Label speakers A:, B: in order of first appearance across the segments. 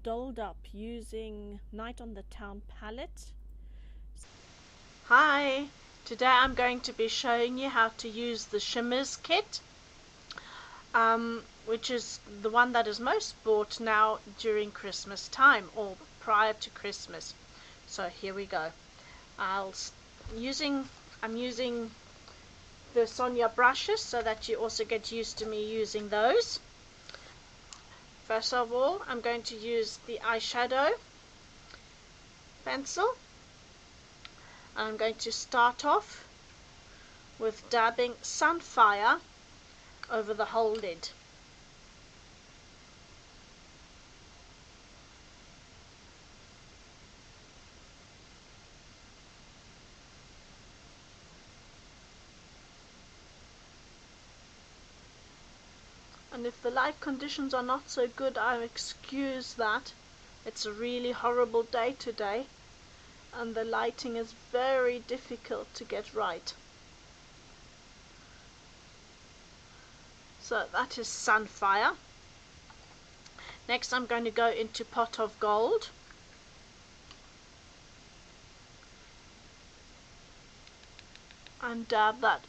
A: dolled up using Night on the Town palette.
B: Hi, today I'm going to be showing you how to use the Shimmers kit, which is the one that is most bought now during Christmas time or prior to Christmas. So here we go. I'm using the Sonya brushes so that you also get used to me using those. First of all, I'm going to use the eyeshadow pencil. I'm going to start off with dabbing Sunfire over the whole lid. And if the light conditions are not so good, I excuse that. It's a really horrible day today, and the lighting is very difficult to get right. So that is Sunfire. Next I'm going to go into Pot of Gold. And dab that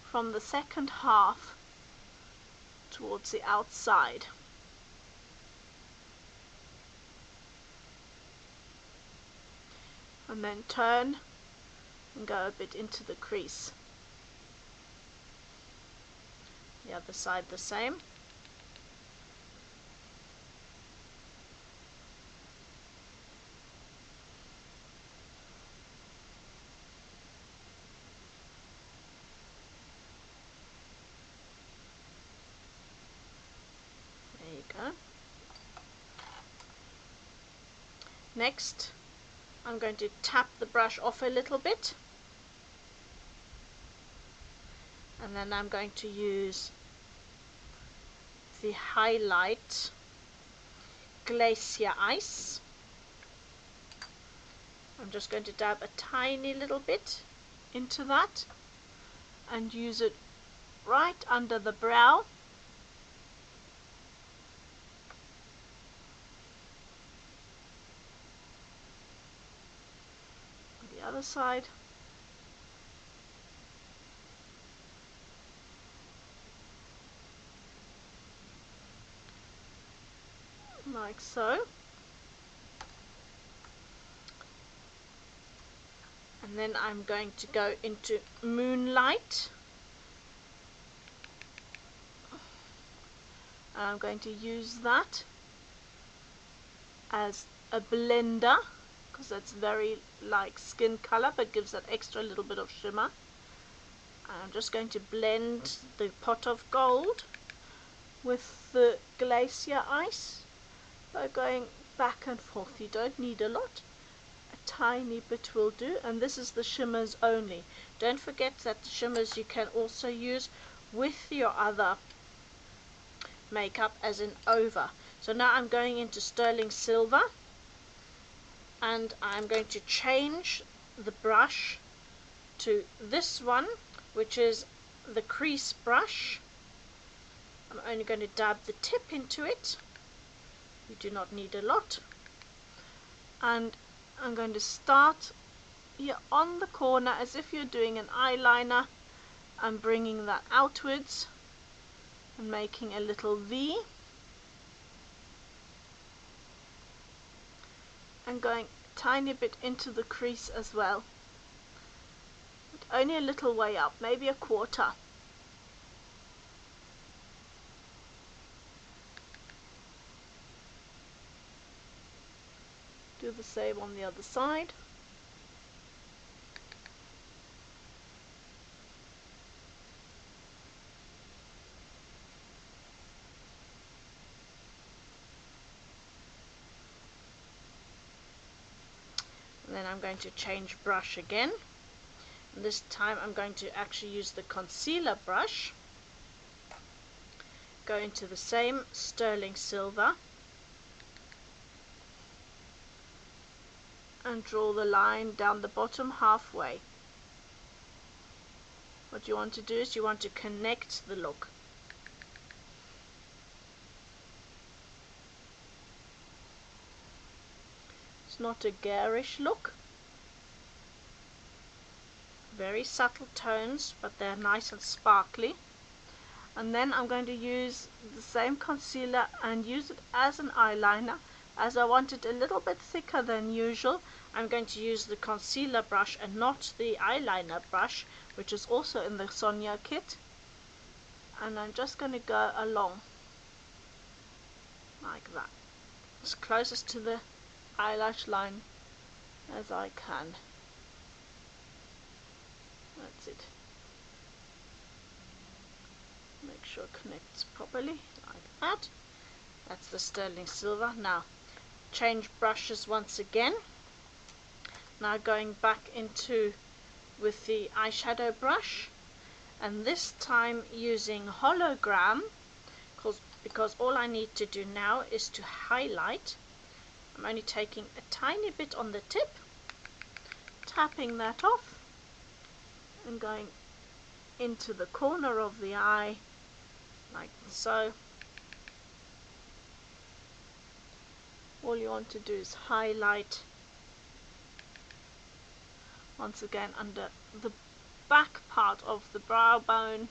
B: from the second half towards the outside. And then turn and go a bit into the crease. The other side the same. There you go. Next, I'm going to tap the brush off a little bit, and then I'm going to use the highlight Glacier Ice. I'm just going to dab a tiny little bit into that and use it right under the brow. The other side. Like so. And then I'm going to go into Moonlight. I'm going to use that as a blender because that's very like skin color but gives that extra little bit of shimmer. I'm just going to blend the Pot of Gold with the Glacier Ice by going back and forth. You don't need a lot. A tiny bit will do, and this is the shimmers only. Don't forget that the shimmers you can also use with your other makeup as in over. So now I'm going into Sterling Silver, and I'm going to change the brush to this one, which is the crease brush. I'm only going to dab the tip into it. You do not need a lot. And I'm going to start here on the corner as if you're doing an eyeliner. I'm bringing that outwards and making a little V. And going a tiny bit into the crease as well. But only a little way up, maybe a quarter. Do the same on the other side. And then I'm going to change brush again. And this time I'm going to actually use the concealer brush. Go into the same Sterling Silver and draw the line down the bottom halfway. What you want to do is you want to connect the look. not a garish look. Very subtle tones, but they're nice and sparkly. And then I'm going to use the same concealer and use it as an eyeliner. As I want it a little bit thicker than usual, I'm going to use the concealer brush and not the eyeliner brush, which is also in the Sonia kit. And I'm just going to go along like that, as closest to the eyelash line as I can. That's it. Make sure it connects properly like that. That's the sterling silver. Now change brushes once again. Now going back into with the eyeshadow brush, and this time using hologram, because all I need to do now is to highlight. I'm only taking a tiny bit on the tip, tapping that off and going into the corner of the eye like so. All you want to do is highlight once again under the back part of the brow bone,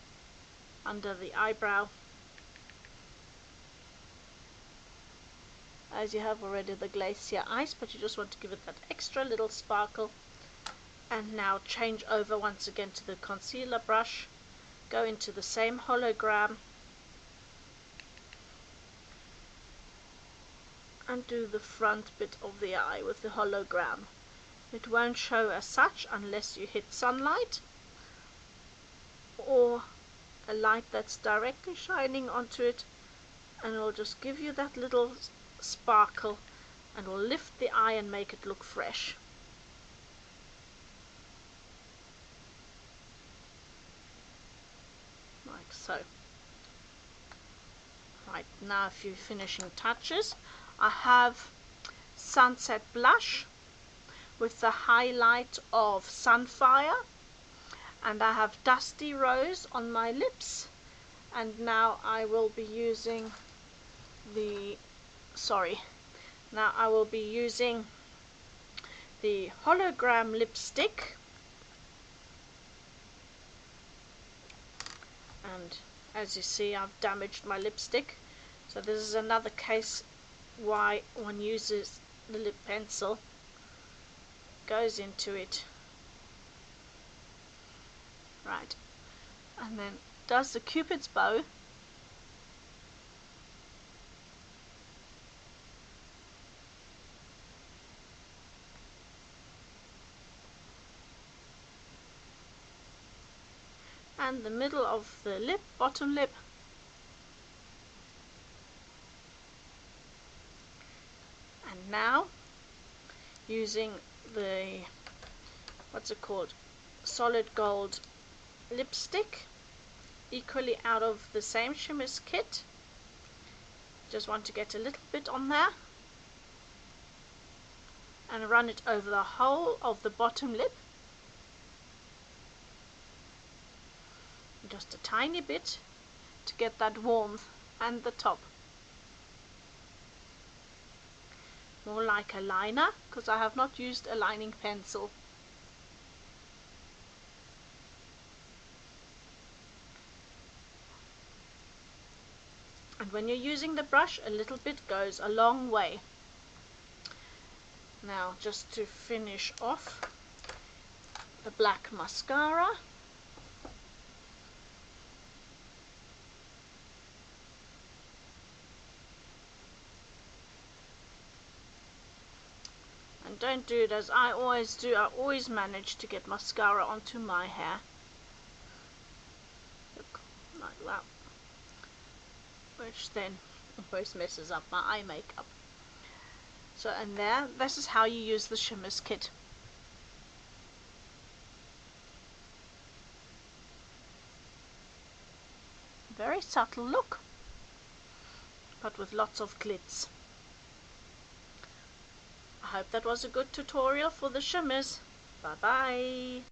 B: under the eyebrow, as you have already the glacier ice, but you just want to give it that extra little sparkle. And now change over once again to the concealer brush, go into the same hologram and do the front bit of the eye with the hologram. It won't show as such unless you hit sunlight or a light that's directly shining onto it, and it'll just give you that little sparkle and will lift the eye and make it look fresh. Like so. Right, now a few finishing touches. I have Sunset Blush with the highlight of Sunfire, and I have Dusty Rose on my lips, and now I will be using the hologram lipstick, and as you see I've damaged my lipstick, so this is another case why one uses the lip pencil, goes into it, right, and then does the Cupid's bow, and the middle of the lip, bottom lip, and now using the solid gold lipstick, equally out of the same Shimmers kit. Just want to get a little bit on there and run it over the whole of the bottom lip, just a tiny bit to get that warmth, and the top. More like a liner, because I have not used a lining pencil. And when you're using the brush, a little bit goes a long way. Now just to finish off, the black mascara. And don't do it as I always do. I always manage to get mascara onto my hair. Look, like that. Which then always messes up my eye makeup. So, and there, this is how you use the Shimmers kit. Very subtle look, but with lots of glitz. I hope that was a good tutorial for the Shimmers. Bye bye.